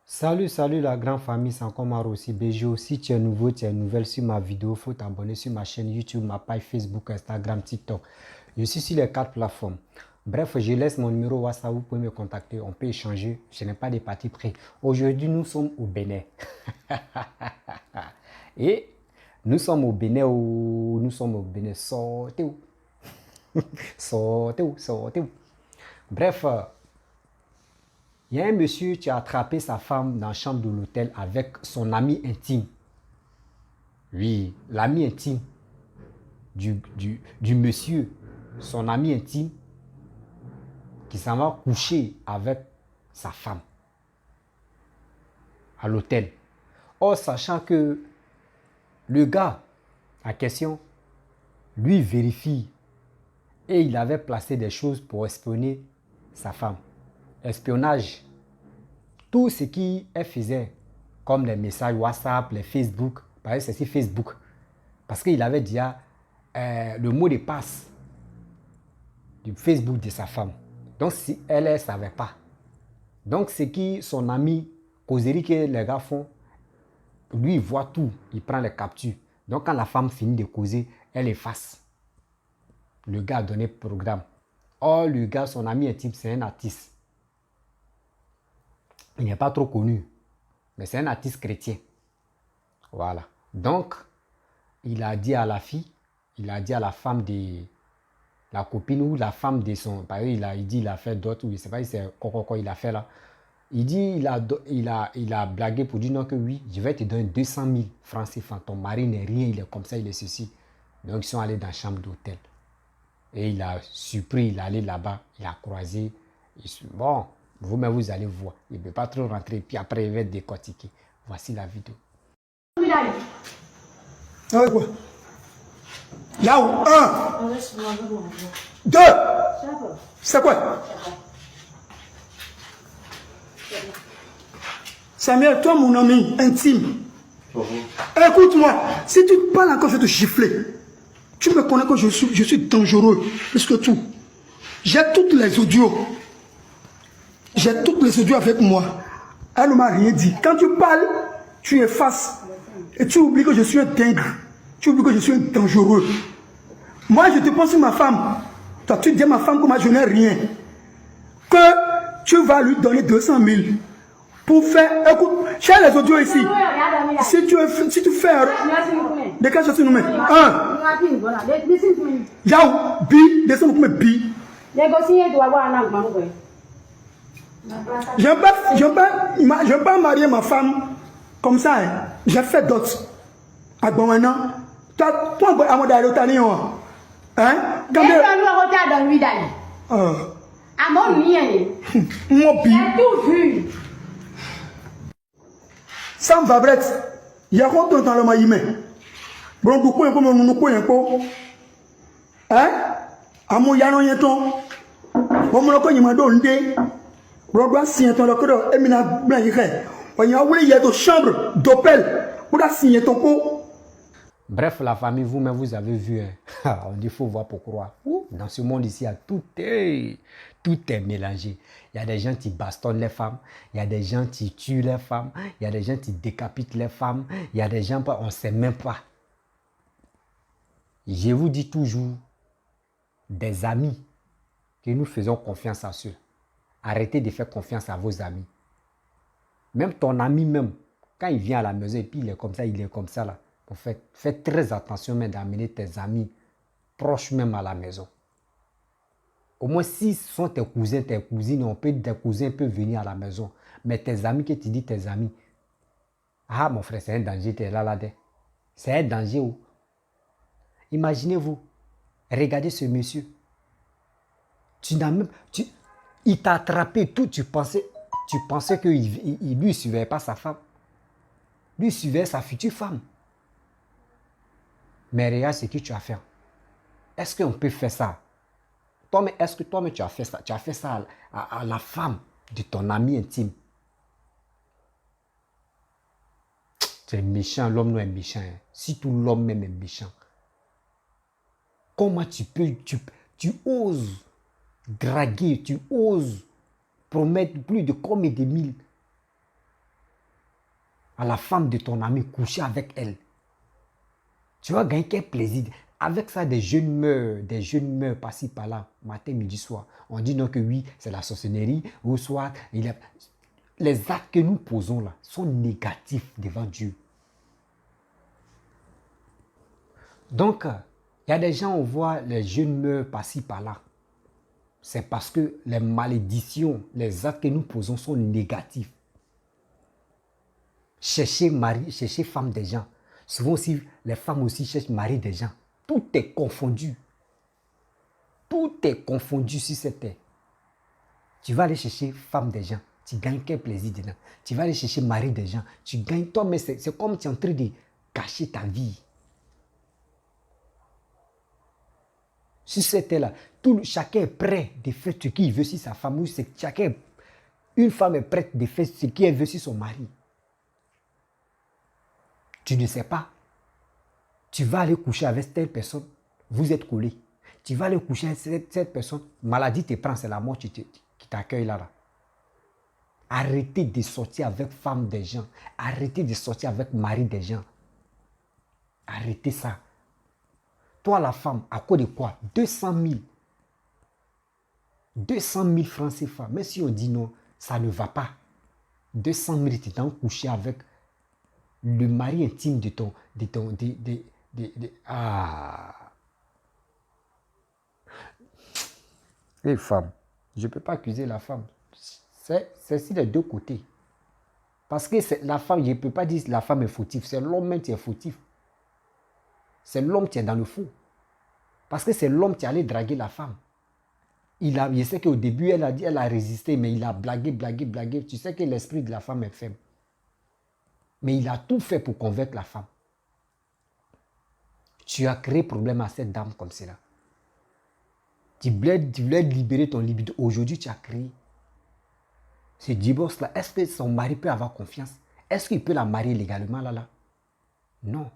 Salut la grande famille, c'est encore Maro aussi. Béjo, si tu es nouveau, tu es nouvelle sur ma vidéo, il faut t'abonner sur ma chaîne YouTube, ma page Facebook, Instagram, TikTok. Je suis sur les 4 plateformes. Bref, je laisse mon numéro WhatsApp, vous pouvez me contacter, on peut échanger. Je n'ai pas de parti pris. Aujourd'hui, nous sommes au Bénin. Et nous sommes au Bénin, sortez où? Sortez où? Bref, il y a un monsieur qui a attrapé sa femme dans la chambre de l'hôtel avec son ami intime. Oui, l'ami intime du monsieur, son ami intime, qui s'en va coucher avec sa femme à l'hôtel. Or, sachant que le gars en question, lui vérifie et il avait placé des choses pour espionner sa femme. Espionnage. Tout ce qu'elle faisait, comme les messages WhatsApp, les Facebook, par exemple, c'est sur Facebook. Parce qu'il avait déjà le mot de passe du Facebook de sa femme. Donc, si elle ne savait pas. Donc, c'est qui son ami, causerie que les gars font, lui, il voit tout, il prend les captures. Donc, quand la femme finit de causer, elle efface. Le gars a donné programme. Or, le gars, son ami intime, c'est un artiste. Il n'est pas trop connu, mais c'est un artiste chrétien. Voilà. Donc, il a dit à la fille, il a dit à la femme de la copine ou la femme de son... Par exemple, il dit il a fait d'autres, ou je ne sais pas si c'est quoi il a fait là. Il dit, il a blagué pour dire non que oui, je vais te donner 200 000 francs CFA. Ton mari n'est rien, il est comme ça, il est ceci. Donc, ils sont allés dans la chambre d'hôtel. Et il a surpris, il est allé là-bas, il a croisé. Bon, vous-même, vous allez voir. Il ne peut pas trop rentrer, puis après, il va être décortiqué. Voici la vidéo. Ah quoi? Là où un, deux, c'est quoi? Samuel, toi mon ami intime, écoute-moi, si tu te parles encore, je vais te gifler. Tu me connais que je suis dangereux, plus que tout. J'ai toutes les audios. J'ai toutes les audios avec moi. Elle ne m'a rien dit. Quand tu parles, tu effaces. Et tu oublies que je suis un dingue. Tu oublies que je suis un dangereux. Moi, je te pense sur ma femme. Toi, tu dis à ma femme que moi, je n'ai rien. Que tu vas lui donner 200 000 pour faire... Écoute, j'ai les audios ici. Si tu fais... De quelle chose tu nous mets? Un. Yao, bi, descends nous bi. Je ne vais pas marier ma femme comme ça. Hein. J'ai fait d'autres. À bon maintenant, toi, à mon d'aller au tanion. Hein? Quand mon bi. Sans vabrette. Il y a quoi dans le maïmé? Bon, du coup, un peu mon coup, un peu. Hein? À mon yano yeton. Bon, mon coup, il m'a donné. Bon, doit signer ton locaux. Et mina blanchir. On y a voulu y être chambre d'Opel. Pour la signer ton coup. Bref, la famille, vous-même, vous avez vu. Hein. On dit qu'il faut voir pour croire. Dans ce monde ici, tout est mélangé. Il y a des gens qui bastonnent les femmes. Il y a des gens qui tuent les femmes. Il y a des gens qui décapitent les femmes. Il y a des gens, on ne sait même pas. Je vous dis toujours, des amis que nous faisons confiance à ceux. Arrêtez de faire confiance à vos amis. Même ton ami, même, quand il vient à la maison et puis il est comme ça là. Faites très attention même d'amener tes amis proches même à la maison. Au moins, si ce sont tes cousins, tes cousines, tes cousins peuvent venir à la maison. Mais tes amis, que tu dis tes amis, ah mon frère, c'est un danger, tu es là. C'est un danger. Oh. Imaginez-vous, regardez ce monsieur. Il t'a attrapé tout, tu pensais qu'il lui suivait pas sa femme. Lui suivait sa future femme. Mais regarde ce que tu as fait. Est-ce qu'on peut faire ça? Est-ce que toi-même tu as fait ça? Tu as fait ça à la femme de ton ami intime. Tu es méchant, l'homme non est méchant. Hein. Si tout l'homme même est méchant. Comment tu oses draguer, tu oses promettre plus de combien de mille à la femme de ton ami, coucher avec elle. Tu vas gagner quel plaisir. Avec ça, des jeunes meurent par-ci, par-là, matin, midi, soir. On dit non que oui, c'est la sorcellerie, ou soit, les actes que nous posons là sont négatifs devant Dieu. Donc, il y a des gens, on voit les jeunes meurent par-ci, par-là. C'est parce que les malédictions, les actes que nous posons sont négatifs. Chercher mari, chercher femme des gens. Souvent aussi, les femmes aussi cherchent mari des gens. Tout est confondu. Tout est confondu sur cette terre. Tu vas aller chercher femme des gens. Tu gagnes quel plaisir dedans. Tu vas aller chercher mari des gens. Tu gagnes toi, mais c'est comme tu es en train de cacher ta vie. Sur cette terre-là, chacun est prêt de faire ce qu'il veut sur sa femme. Une femme est prête de faire ce qu'elle veut sur son mari. Tu ne sais pas. Tu vas aller coucher avec telle personne. Vous êtes collés. Tu vas aller coucher avec cette personne. Maladie te prend, c'est la mort qui t'accueille là. Arrêtez de sortir avec femme des gens. Arrêtez de sortir avec mari des gens. Arrêtez ça. Toi, la femme, à cause de quoi? 200 000. 200 000 francs CFA. Mais si on dit non, ça ne va pas. 200 000, tu t'en coucher avec le mari intime de ton... Les femmes, je ne peux pas accuser la femme. C'est sur les deux côtés. Parce que la femme, je ne peux pas dire que la femme est fautive. C'est l'homme même qui est fautif. C'est l'homme qui est dans le faux. Parce que c'est l'homme qui allait draguer la femme. Je sais qu'au début, elle a résisté, mais il a blagué. Tu sais que l'esprit de la femme est faible. Mais il a tout fait pour convaincre la femme. Tu as créé problème à cette dame comme cela. Tu voulais libérer ton libido. Aujourd'hui, tu as créé ce divorce-là. Est-ce que son mari peut avoir confiance? Est-ce qu'il peut la marier légalement là? Non.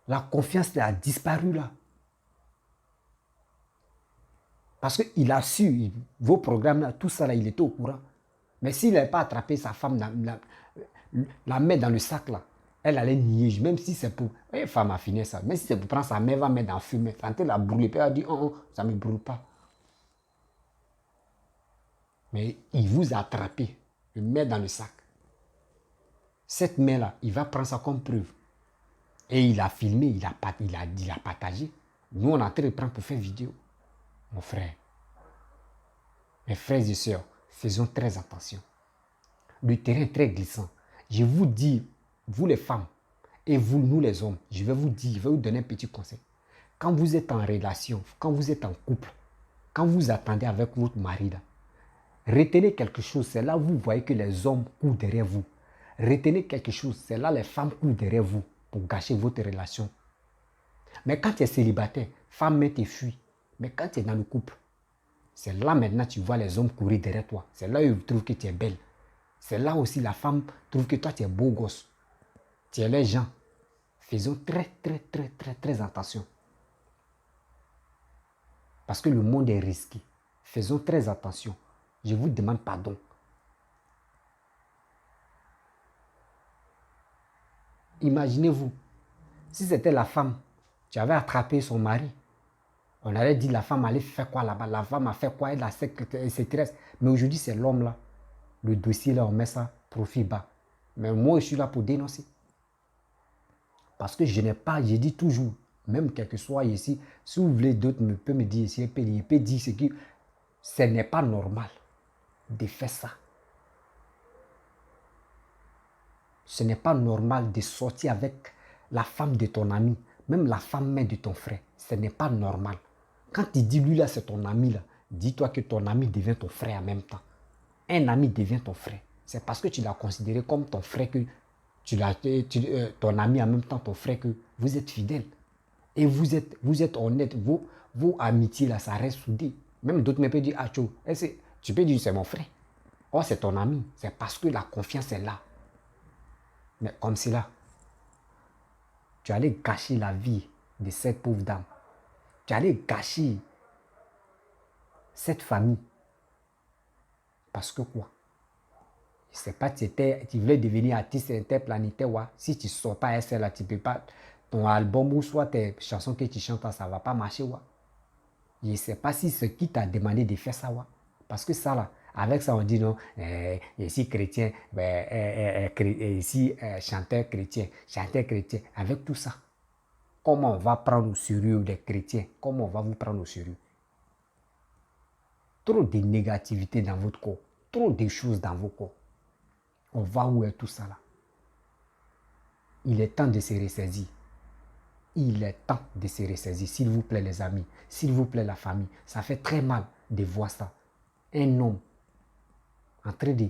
La confiance a disparu là. Parce qu'il a su, vos programmes, là, tout ça, là, il était au courant. Mais s'il n'avait pas attrapé sa femme, la mettre dans le sac, là, elle allait nier, même si c'est pour... femme a fini ça. Même si c'est pour prendre sa main, va mettre dans le fumée. Quand elle a brûlé, elle a dit, oh, ça ne me brûle pas. Mais il vous a attrapé, le met dans le sac. Cette main-là, il va prendre ça comme preuve. Et il a filmé, il a partagé. Nous, on est en train de prendre pour faire vidéo. Mon frère, mes frères et sœurs, faisons très attention. Le terrain est très glissant. Je vous dis, vous les femmes, et vous, nous les hommes, je vais vous donner un petit conseil. Quand vous êtes en relation, quand vous êtes en couple, quand vous attendez avec votre mari, là, retenez quelque chose, c'est là où vous voyez que les hommes courent derrière vous. Retenez quelque chose, c'est là les femmes courent derrière vous pour gâcher votre relation. Mais quand tu es célibataire, femme met tes fuis. Mais quand tu es dans le couple, c'est là maintenant tu vois les hommes courir derrière toi. C'est là où ils trouvent que tu es belle. C'est là aussi la femme trouve que toi tu es beau gosse. Tu es les gens. Faisons très attention. Parce que le monde est risqué. Faisons très attention. Je vous demande pardon. Imaginez-vous, si c'était la femme, tu avais attrapé son mari. On allait dire la femme allait faire quoi là-bas. La femme a fait quoi? Elle se stresse. Mais aujourd'hui, c'est l'homme là. Le dossier là, on met ça, profit bas. Mais moi, je suis là pour dénoncer. Parce que je n'ai pas, je dis toujours, même quel que soit ici, si vous voulez, d'autres peuvent me dire ici, il peut dire ce n'est pas normal de faire ça. Ce n'est pas normal de sortir avec la femme de ton ami, même la femme mère de ton frère. Ce n'est pas normal. Quand tu dis lui là, c'est ton ami là, dis-toi que ton ami devient ton frère en même temps. Un ami devient ton frère. C'est parce que tu l'as considéré comme ton frère que ton ami en même temps ton frère que vous êtes fidèles. Et vous êtes honnête. Vos amitiés là, ça reste soudé. Même d'autres me peuvent dire, ah tu peux dire c'est mon frère. Oh, c'est ton ami. C'est parce que la confiance est là. Mais comme cela, tu allais gâcher la vie de cette pauvre dame. Tu allais gâcher cette famille. Parce que quoi? Je sais pas, tu voulais devenir artiste interplanétaire, ouais. Si tu ne sors pas SL, là, tu peux pas. Ton album ou soit tes chansons que tu chantes, ça ne va pas marcher, ouais. Je ne sais pas si ce qui t'a demandé de faire ça, ouais. Parce que ça, là, avec ça, on dit non, ici chrétien, ici chanteur chrétien. Avec tout ça, comment on va prendre au sérieux les chrétiens? Comment on va vous prendre au sérieux? Trop de négativité dans votre corps, trop de choses dans vos corps. On va où est tout ça là? Il est temps de se ressaisir. Il est temps de se ressaisir, s'il vous plaît les amis, s'il vous plaît la famille. Ça fait très mal de voir ça. Un homme en train de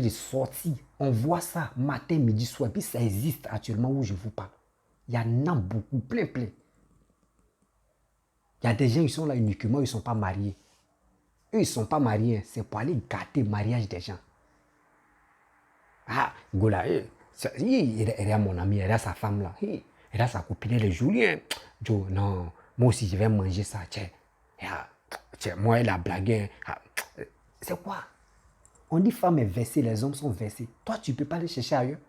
sortir. On voit ça matin, midi, soir. Puis ça existe actuellement où je vous parle. Il y en a beaucoup, plein. Il y a des gens qui sont là uniquement, ils ne sont pas mariés. Eux, ils ne sont pas mariés. C'est pour aller gâter le mariage des gens. Ah, Gola, il a mon ami, il a sa femme là. Il a sa copine, le Julien. Joe, non, moi aussi je vais manger ça. Tiens, moi, elle a blagué. C'est quoi? On dit femme est versée, les hommes sont versés. Toi, tu ne peux pas aller chercher ailleurs.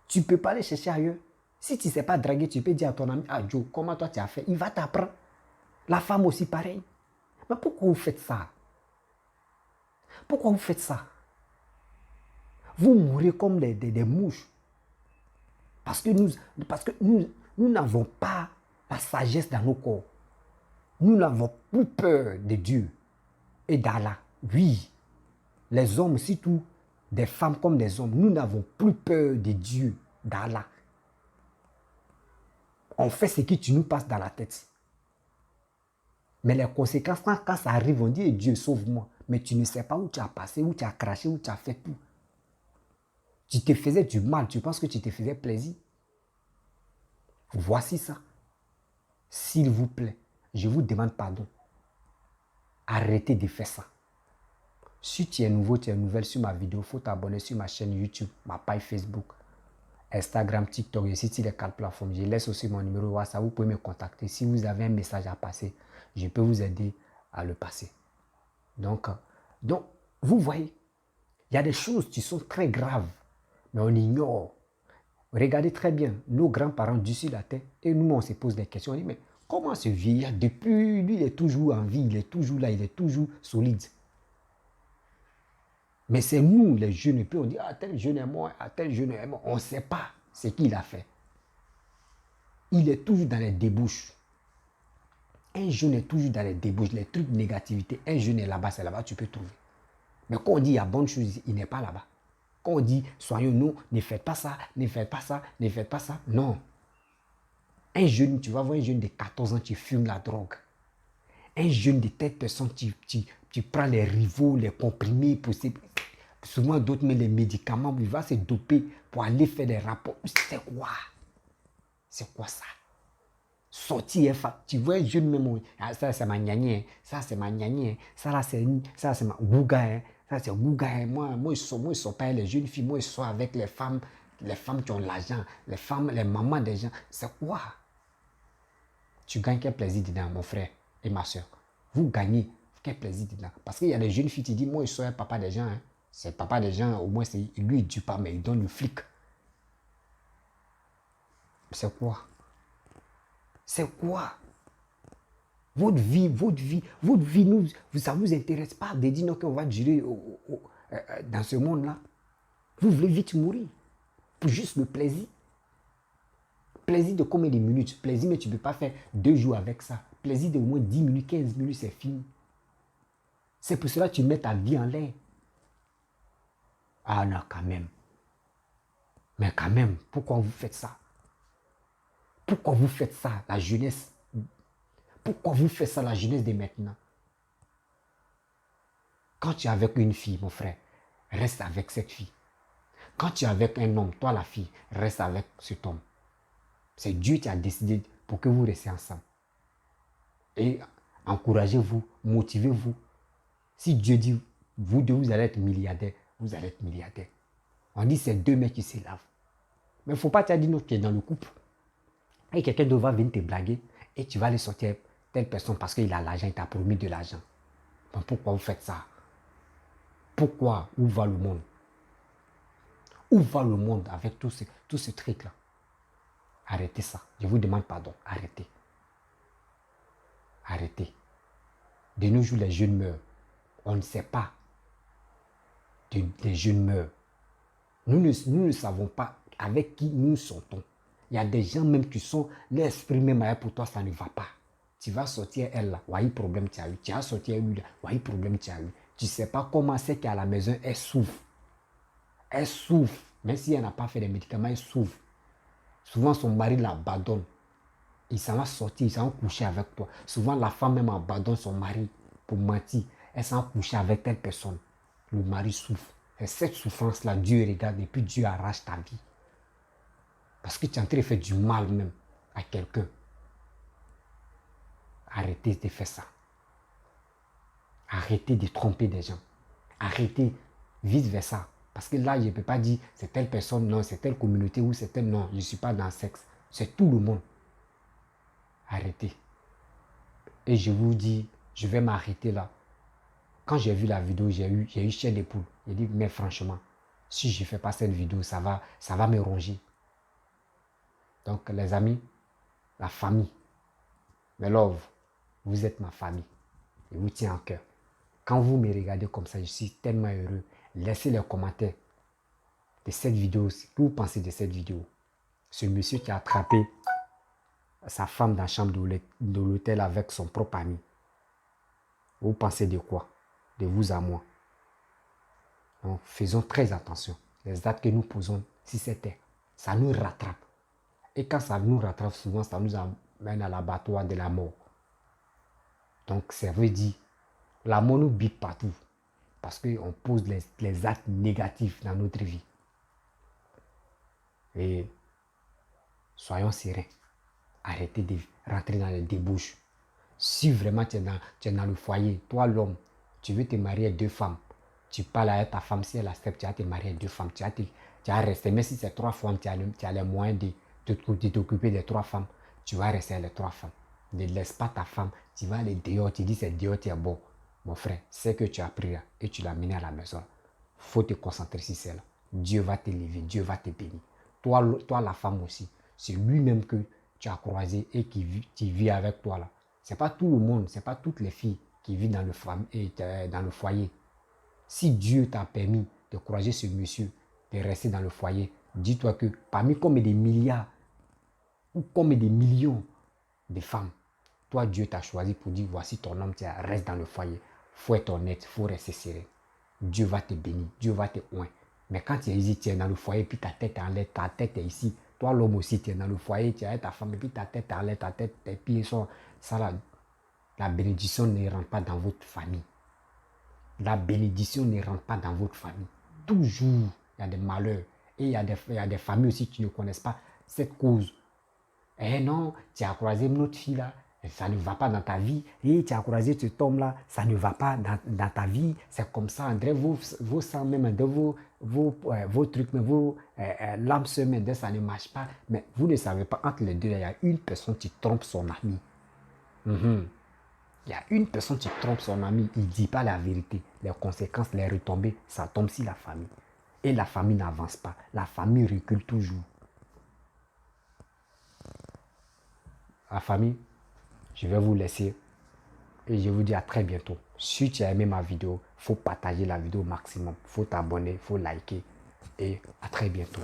Tu ne peux pas aller chercher ailleurs. Si tu ne sais pas draguer, tu peux dire à ton ami, ah Joe, comment toi tu as fait? Il va t'apprendre. La femme aussi, pareil. Mais pourquoi vous faites ça? Pourquoi vous faites ça? Vous mourrez comme des mouches. Parce que nous n'avons pas la sagesse dans nos corps. Nous n'avons plus peur de Dieu et d'Allah. Oui, les hommes, surtout des femmes comme des hommes, nous n'avons plus peur de Dieu, d'Allah. On fait ce qui nous passe dans la tête. Mais les conséquences, quand ça arrive, on dit Dieu sauve-moi. Mais tu ne sais pas où tu as passé, où tu as craché, où tu as fait tout. Tu te faisais du mal, tu penses que tu te faisais plaisir. Voici ça. S'il vous plaît, je vous demande pardon. Arrêtez de faire ça. Si tu es nouveau, tu es nouvelle sur ma vidéo, il faut t'abonner sur ma chaîne YouTube, ma page Facebook, Instagram, TikTok, je suis sur les 4 plateformes. Je laisse aussi mon numéro WhatsApp, vous pouvez me contacter. Si vous avez un message à passer, je peux vous aider à le passer. Donc vous voyez, il y a des choses qui sont très graves, mais on ignore. Regardez très bien, nos grands-parents d'ici la terre, et nous, on se pose des questions. On dit, mais comment ce vieillard, depuis lui, il est toujours en vie, il est toujours là, il est toujours solide. Mais c'est nous, les jeunes, et puis on dit, ah, tel jeune est mort, ah, tel jeune est mort. On ne sait pas ce qu'il a fait. Il est toujours dans les débouches. Un jeune est toujours dans les débouches, les trucs de négativité. Un jeune est là-bas, c'est là-bas, tu peux trouver. Mais quand on dit il y a bonne chose, il n'est pas là-bas. Quand on dit soyons-nous, ne faites pas ça, ne faites pas ça, ne faites pas ça. Non. Un jeune, tu vas voir un jeune de 14 ans, tu fumes la drogue. Un jeune de telle personne, tu prends les rivaux, les comprimés, souvent d'autres mettent les médicaments, il va se doper pour aller faire des rapports. C'est quoi? C'est quoi ça? Sortir, tu vois un jeune même, ah, ça c'est ma gnagnée, ça c'est ma gnagnée, ça c'est ma gouga, ça c'est gouga. Moi je sors pas les jeunes filles, moi je sors avec les femmes qui ont l'argent, les femmes, les mamans des gens. C'est quoi? Tu gagnes quel plaisir dedans, mon frère et ma soeur? Vous gagnez quel plaisir dedans? Parce qu'il y a des jeunes filles qui disent, moi je sors un papa des gens, hein. C'est papa des gens, au moins lui il ne tue pas, mais il donne le flic. C'est quoi? C'est quoi? Votre vie, ça ne vous intéresse pas de dire non qu'on va durer dans ce monde-là. Vous voulez vite mourir pour juste le plaisir. Plaisir de combien de minutes? Plaisir, mais tu ne peux pas faire 2 jours avec ça. Plaisir de au moins 10 minutes, 15 minutes, c'est fini. C'est pour cela que tu mets ta vie en l'air. Ah non, quand même. Mais quand même, pourquoi vous faites ça? Pourquoi vous faites ça, la jeunesse? Pourquoi vous faites ça, la jeunesse de maintenant? Quand tu es avec une fille, mon frère, reste avec cette fille. Quand tu es avec un homme, toi la fille, reste avec cet homme. C'est Dieu qui a décidé pour que vous restiez ensemble. Et encouragez-vous, motivez-vous. Si Dieu dit, vous deux, vous allez être milliardaire, vous allez être milliardaire. On dit c'est 2 mecs qui se lavent. Mais il ne faut pas te dire non, tu es dans le couple. Et quelqu'un d'autre va venir te blaguer et tu vas aller sortir telle personne parce qu'il a l'argent, il t'a promis de l'argent. Donc pourquoi vous faites ça? Pourquoi? Où va le monde? Où va le monde avec tout ce truc-là? Arrêtez ça. Je vous demande pardon. Arrêtez. Arrêtez. De nos jours, les jeunes meurent. On ne sait pas. Les jeunes meurent. Nous ne savons pas avec qui nous sortons. Il y a des gens même qui sont, l'esprit même pour toi, ça ne va pas. Tu vas sortir elle là, voyez problème tu as eu. Tu vas sortir lui là, voyez problème tu as eu. Tu ne sais pas comment c'est qu'à la maison, elle souffre. Elle souffre. Même si elle n'a pas fait des médicaments, elle souffre. Souvent, son mari l'abandonne. Il s'en va sortir, il s'en va coucher avec toi. Souvent, la femme même abandonne son mari pour mentir. Elle s'en va coucher avec telle personne. Le mari souffre. Et cette souffrance-là, Dieu regarde et puis Dieu arrache ta vie. Parce que tu es en train de faire du mal même à quelqu'un. Arrêtez de faire ça. Arrêtez de tromper des gens. Arrêtez vice-versa. Parce que là, je ne peux pas dire c'est telle personne, non, c'est telle communauté ou c'est telle, non, je ne suis pas dans le sexe. C'est tout le monde. Arrêtez. Et je vous dis, je vais m'arrêter là. Quand j'ai vu la vidéo, j'ai eu chair de poule. J'ai dit, mais franchement, si je ne fais pas cette vidéo, ça va me ronger. Donc, les amis, la famille, mes love, vous êtes ma famille. Je vous tiens en cœur. Quand vous me regardez comme ça, je suis tellement heureux. Laissez les commentaires de cette vidéo. Ce que vous pensez de cette vidéo. Ce monsieur qui a attrapé sa femme dans la chambre de l'hôtel avec son propre ami. Vous pensez de quoi? De vous à moi. Donc, faisons très attention. Les actes que nous posons, si c'était, ça nous rattrape. Et quand ça nous rattrape, souvent, ça nous amène à l'abattoir de la mort. Donc, ça veut dire, la mort nous bite partout. Parce qu'on pose les actes négatifs dans notre vie. Et soyons sereins. Arrêtez de rentrer dans les débouches. Si vraiment tu es dans le foyer, toi l'homme, tu veux te marier à 2 femmes, tu parles à ta femme, si elle accepte, tu vas te marier à 2 femmes, tu vas rester, même si c'est 3 femmes, tu as les moyens de t'occuper des 3 femmes, tu vas rester avec les 3 femmes. Ne laisse pas ta femme, tu vas aller dehors, tu dis c'est dehors, tu es bon. Mon frère, c'est que tu as pris là et tu l'as mené à la maison. Il faut te concentrer sur celle-là. Dieu va t'élever, Dieu va te bénir. Toi, la femme aussi, c'est lui-même que tu as croisé et qui vit avec toi là. Ce n'est pas tout le monde, ce n'est pas toutes les filles qui vivent dans le foyer. Si Dieu t'a permis de croiser ce monsieur, de rester dans le foyer, dis-toi que parmi comme des milliards ou comme des millions de femmes, toi Dieu t'a choisi pour dire voici ton homme, reste dans le foyer. Il faut être honnête, il faut rester serré. Dieu va te bénir, Dieu va te oindre. Mais quand tu es ici, tu es dans le foyer, puis ta tête est en l'air, ta tête est ici. Toi, l'homme aussi, tu es dans le foyer, tu es avec ta femme, et puis ta tête est en l'air, tes pieds sont... Ça, la bénédiction ne rentre pas dans votre famille. La bénédiction ne rentre pas dans votre famille. Toujours, il y a des malheurs. Et il y a des familles aussi qui ne connaissent pas cette cause. Eh non, tu as croisé une autre fille là, ça ne va pas dans ta vie. Et tu as croisé cet homme là, ça ne va pas dans ta vie. C'est comme ça, André, vos sangs même, vos trucs, vos lames semaines, ça ne marche pas. Mais vous ne savez pas, entre les deux, il y a une personne qui trompe son ami. Il y a une personne qui trompe son ami, il ne dit pas la vérité. Les conséquences, les retombées, ça tombe sur la famille. Et la famille n'avance pas. La famille recule toujours. La famille, je vais vous laisser et je vous dis à très bientôt. Si tu as aimé ma vidéo, il faut partager la vidéo au maximum. Il faut t'abonner, il faut liker et à très bientôt.